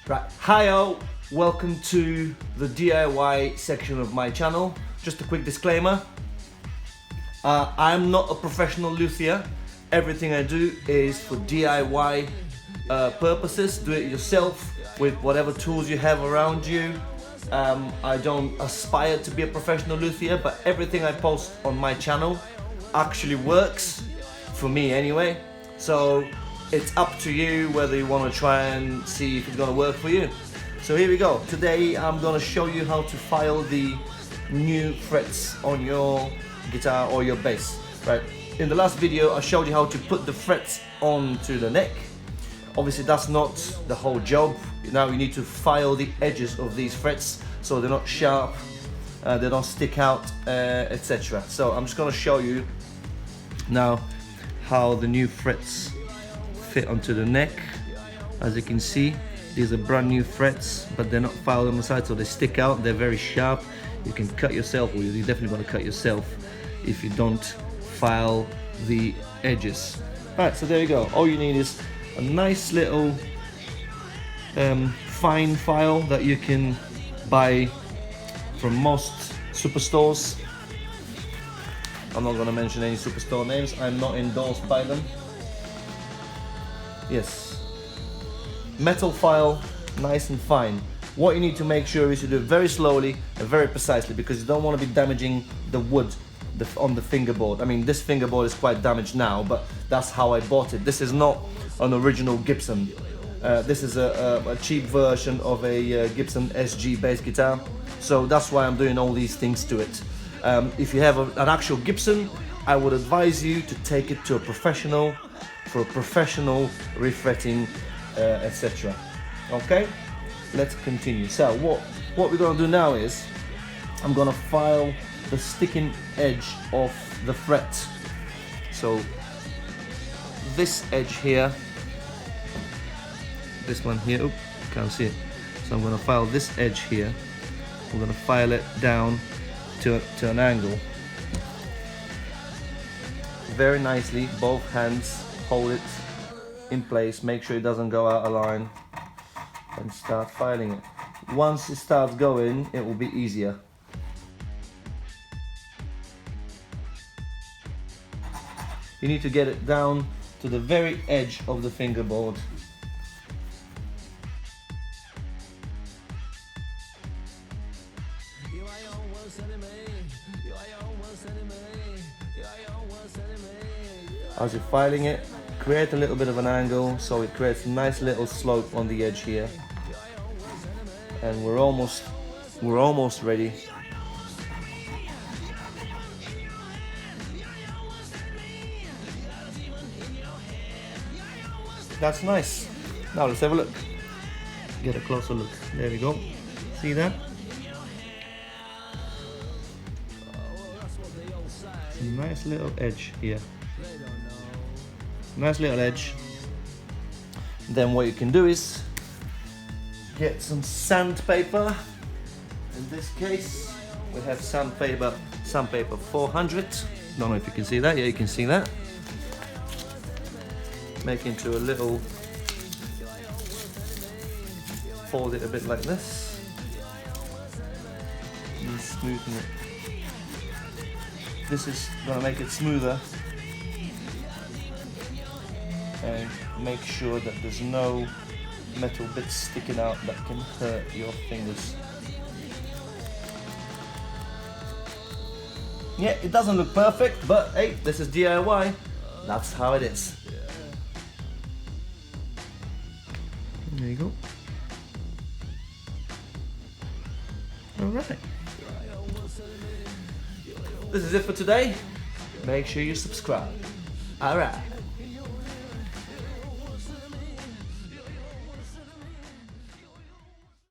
Right, hi-o, welcome to the DIY section of my channel. Just a quick disclaimer, I'm not a professional luthier. Everything I do is for DIY purposes. Do it yourself with whatever tools you have around you. I don't aspire to be a professional luthier, but everything I post on my channel actually works, for me anyway. So it's up to you whether you want to try and see if it's going to work for you. So here we go. Today I'm going to show you how to file the new frets on your guitar or your bass. Right. In the last video I showed you how to put the frets onto the neck. Obviously that's not the whole job. Now you need to file the edges of these frets so they're not sharp, they don't stick out, etc. So I'm just going to show you now how the new frets fit onto the neck. As you can see, these are brand new frets, but they're not filed on the side, so they stick out. They're very sharp. You can cut yourself, or you're definitely going to cut yourself if you don't file the edges. Alright, so there you go. All you need is a nice little fine file that you can buy from most superstores. I'm not going to mention any superstore names. I'm not endorsed by them. Yes, metal file, nice and fine. What you need to make sure is you do it very slowly and very precisely, because you don't want to be damaging the wood on the fingerboard. I mean, this fingerboard is quite damaged now, but that's how I bought it. This is not an original Gibson. This is a cheap version of a Gibson SG bass guitar. So that's why I'm doing all these things to it. If you have an actual Gibson, I would advise you to take it to a professional for a professional refretting, etc. Okay, let's continue. So what we're going to do now is I'm going to file the sticking edge of the fret. So this edge here, this one here, oops, can't see it. So I'm going to file this edge here. I'm going to file it down to an angle. Very nicely, both hands hold it in place, make sure it doesn't go out of line, and start filing it. Once it starts going, it will be easier. You need to get it down to the very edge of the fingerboard. As you're filing it, create a little bit of an angle so it creates a nice little slope on the edge here. And we're almost ready. That's nice. Now let's have a look. Get a closer look. There we go. See that? Nice little edge here. Nice little edge. Then what you can do is get some sandpaper. In this case, we have sandpaper 400. Don't know if you can see that. Yeah, you can see that. Make into a little, fold it a bit like this, and smoothen it. This is going to make it smoother and make sure that there's no metal bits sticking out that can hurt your fingers. Yeah, it doesn't look perfect, but hey, this is DIY. That's how it is. There you go. Alright. This is it for today. Make sure you subscribe. Alright.